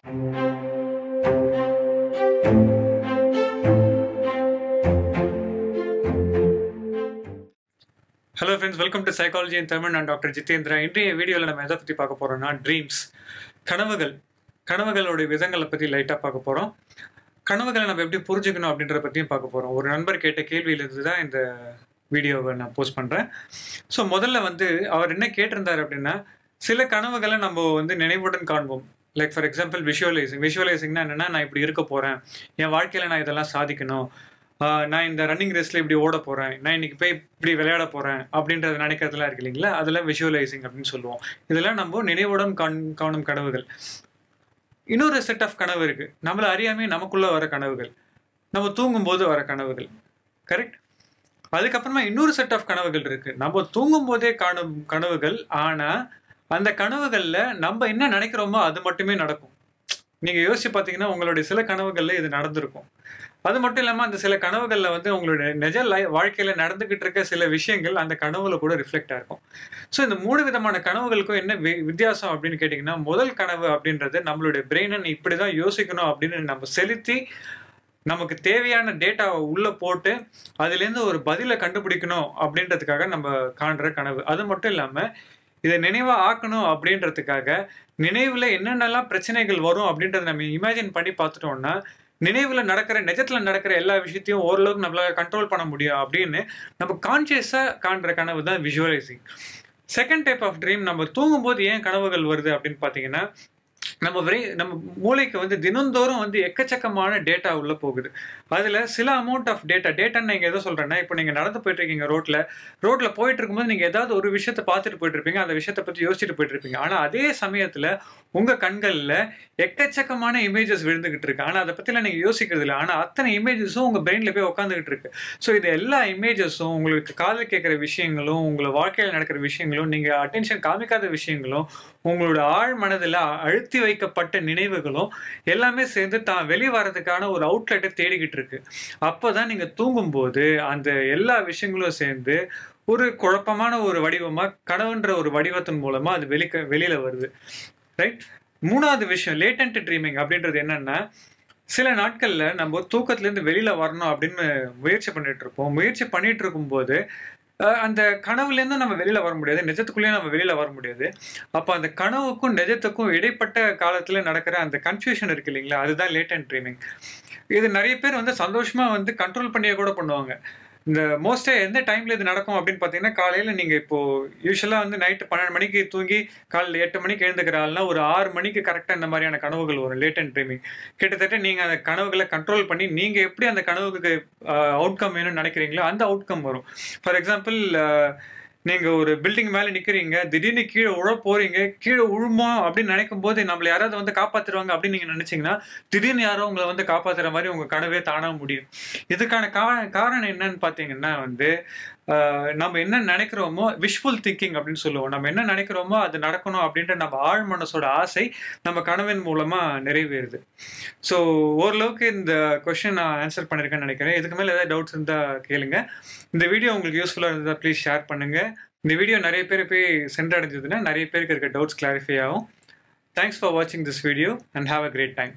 Hello friends, welcome to Psychology in Tamil. நான் doctor Jitendra. இன்றைய வீடியோவில் நம்ம எதை பற்றி பார்க்க போகிறோம்னா ட்ரீம்ஸ், கனவுகளோட விதங்களை பற்றி லைட்டாக பார்க்க போகிறோம். கனவுகளை நம்ம எப்படி புரிஞ்சுக்கணும் அப்படின்றத பற்றியும் பார்க்க போகிறோம். ஒரு நண்பர் கேட்ட கேள்வியிலிருந்து தான் இந்த வீடியோவை நான் போஸ்ட் பண்ணுறேன். ஸோ முதல்ல அவர் என்ன கேட்டிருந்தார் அப்படின்னா, சில கனவுகளை நம்ம நினைவுடன் காண்போம். லைக் ஃபார் எக்ஸாம்பிள் விஷுவலைசிங்னா என்னென்னா, நான் இப்படி இருக்க போகிறேன், என் வாழ்க்கையில் நான் இதெல்லாம் சாதிக்கணும், நான் இந்த ரன்னிங் ரேஸில் இப்படி ஓட போகிறேன், நான் இன்றைக்கி போய் இப்படி விளையாட போகிறேன் அப்படின்றத நினைக்கிறதுலாம் இருக்கு இல்லைங்களா, அதெல்லாம் விஷுவலைசிங் அப்படின்னு சொல்லுவோம். இதெல்லாம் நம்ம நினைவுடன் காணும் கனவுகள். இன்னொரு செட் ஆஃப் கனவு இருக்குது, நம்மளை அறியாமே நமக்குள்ளே வர கனவுகள், நம்ம தூங்கும்போது வர கனவுகள். கரெக்ட். அதுக்கப்புறமா இன்னொரு செட் ஆஃப் கனவுகள் இருக்குது, நம்ம தூங்கும்போதே காணும் கனவுகள். ஆனால் அந்த கனவுகளில் நம்ம என்ன நினைக்கிறோமோ அது மட்டுமே நடக்கும். நீங்கள் யோசிச்சு பார்த்தீங்கன்னா உங்களுடைய சில கனவுகளில் இது நடந்திருக்கும். அது மட்டும் இல்லாமல் அந்த சில கனவுகளில் உங்களுடைய நிஜ வாழ்க்கையில் நடந்துக்கிட்டு இருக்க சில விஷயங்கள் அந்த கனவுல கூட ரிஃப்ளெக்ட் ஆகிருக்கும். ஸோ இந்த 3 விதமான கனவுகளுக்கும் என்ன வித்தியாசம் அப்படின்னு கேட்டிங்கன்னா, முதல் கனவு அப்படின்றது நம்மளுடைய பிரெயினை இப்படி தான் யோசிக்கணும் அப்படின்னு நம்ம செலுத்தி நமக்கு தேவையான டேட்டாவை உள்ளே போட்டு அதுலேருந்து ஒரு பதிலை கண்டுபிடிக்கணும் அப்படின்றதுக்காக நம்ம காண்ற கனவு. அது மட்டும் இல்லாமல் இதை நினைவாக ஆக்கணும் அப்படின்றதுக்காக நினைவில் என்னென்னலாம் பிரச்சனைகள் வரும் அப்படின்றத நம்ம இமேஜின் பண்ணி பார்த்துட்டோம்னா, நினைவில் நிஜத்தில் நடக்கிற எல்லா விஷயத்தையும் ஓரளவுக்கு நம்மளால் கண்ட்ரோல் பண்ண முடியும் அப்படின்னு நம்ம கான்சியஸாக காண்ற கனவு தான் visualising. Second type of dream, நம்ம தூங்கும்போது ஏன் கனவுகள் வருது அப்படின்னு பார்த்தீங்கன்னா, நம்ம மூளைக்கு தினந்தோறும் எக்கச்சக்கமான டேட்டா உள்ள போகுது. அதில் சில அமௌண்ட் ஆஃப் டேட்டான்னு நீங்கள் எதை சொல்கிறேன்னா, இப்போ நீங்கள் நடந்து போயிட்டு இருக்கீங்க, ரோட்டில் போயிட்டு இருக்கும்போது நீங்கள் ஏதாவது ஒரு விஷயத்தை பார்த்துட்டு போயிட்டு இருப்பீங்க, அந்த விஷயத்தை பற்றி யோசிச்சுட்டு போயிட்டு இருப்பீங்க. ஆனால் அதே சமயத்தில் உங்கள் கண்களில் எக்கச்சக்கமான இமேஜஸ் விழுந்துகிட்டு இருக்கு. ஆனால் அதை பற்றிலாம் நீங்கள் யோசிக்கிறது இல்லை. ஆனால் அத்தனை இமேஜஸும் உங்கள் பிரெயினில் போய் உட்காந்துக்கிட்டு இருக்கு. ஸோ இது எல்லா இமேஜஸும், உங்களுக்கு காதில் கேட்குற விஷயங்களும், உங்களை வாழ்க்கையில் நடக்கிற விஷயங்களும், நீங்கள் அட்டென்ஷன் காமிக்காத விஷயங்களும், உங்களோட ஆழ் மனதில் அழுத்தி வைக்கப்பட்ட நினைவுகளும் எல்லாமே சேர்ந்து தான் வெளிவரதுக்கான ஒரு அவுட்லெட்டை தேடிக்கிட்டு இருக்கு. அப்போதான் நீங்கள் தூங்கும்போது அந்த எல்லா விஷயங்களும் சேர்ந்து ஒரு குழப்பமான ஒரு வடிவமாக, கனவுன்ற ஒரு வடிவத்தின் மூலமா அது வெளியில வருது. ரைட். மூணாவது விஷயம் லேட்டன்ட் ட்ரீமிங் அப்படின்றது என்னன்னா, சில நாட்கள்ல நம்ம தூக்கத்திலேருந்து வெளியில வரணும் அப்படின்னு முயற்சி பண்ணிட்டு இருக்கும்போது அந்த கனவுலேருந்து நம்ம வெளியில வர முடியாது, நிஜத்துக்குள்ளேயும் நம்ம வெளியில வர முடியாது. அப்போ அந்த கனவுக்கும் நிஜத்துக்கும் இடைப்பட்ட காலத்துல நடக்கிற அந்த கன்ஃபியூஷன் இருக்கு இல்லைங்களா, அதுதான் லேட்டன்ட் ட்ரீமிங். இது நிறைய பேர் சந்தோஷமா கண்ட்ரோல் பண்ணியே கூட பண்ணுவாங்க. இந்த மோஸ்டா எந்த டைம்ல இது நடக்கும் அப்படின்னு பார்த்தீங்கன்னா, காலையில் நீங்கள் இப்போ யூஸ்வலாக நைட்டு 12 மணிக்கு தூங்கி காலையில் 8 மணிக்கு எழுந்துக்கிற ஆள்னா ஒரு 6 மணிக்கு கரெக்டாக இந்த மாதிரியான கனவுகள் வரும், லேட்டன்ட் ட்ரீமிங். கிட்டத்தட்ட நீங்கள் அந்த கனவுகளை கண்ட்ரோல் பண்ணி நீங்கள் எப்படி அந்த கனவுக்கு அவுட்கம் வேணும்னு நினைக்கிறீங்களோ அந்த அவுட்கம் வரும். ஃபார் எக்ஸாம்பிள், நீங்கள் ஒரு பில்டிங் மேலே நிற்கிறீங்க, திடீர்னு கீழே போகிறீங்க, கீழே விழுமா அப்படின்னு நினைக்கும் போது நம்மளை யாராவது காப்பாற்றுவாங்க அப்படின்னு நீங்கள் நினச்சிங்கன்னா, திடீர்னு யாரோ உங்களை காப்பாற்றுற மாதிரி உங்கள் கனவே தானாக முடியும். இதுக்கான காரணம் என்னன்னு பார்த்தீங்கன்னா, நம்ம என்ன நினைக்கிறோமோ விஷுவல் திங்கிங் அப்படின்னு சொல்லுவோம். நம்ம என்ன நினைக்கிறோமோ அது நடக்கணும் அப்படின்ற நம்ம ஆழ் மனசோட ஆசை நம்ம கனவின் மூலமாக நிறைவேறுது. ஸோ ஓரளவுக்கு இந்த கொஸ்டின் நான் ஆன்சர் பண்ணியிருக்கேன்னு நினைக்கிறேன். இதுக்கு மேலே ஏதாவது டவுட்ஸ் இருந்தால் கேளுங்க. இந்த வீடியோ உங்களுக்கு யூஸ்ஃபுல்லாக இருந்தால் ப்ளீஸ் ஷேர் பண்ணுங்கள். இந்த வீடியோ நிறைய பேர் போய் சென்றடைஞ்சதுன்னா நிறைய பேருக்கு இருக்க டவுட்ஸ் கிளாரிஃபை ஆகும். தேங்க்ஸ் ஃபார் வாட்சிங் this video and have a great time.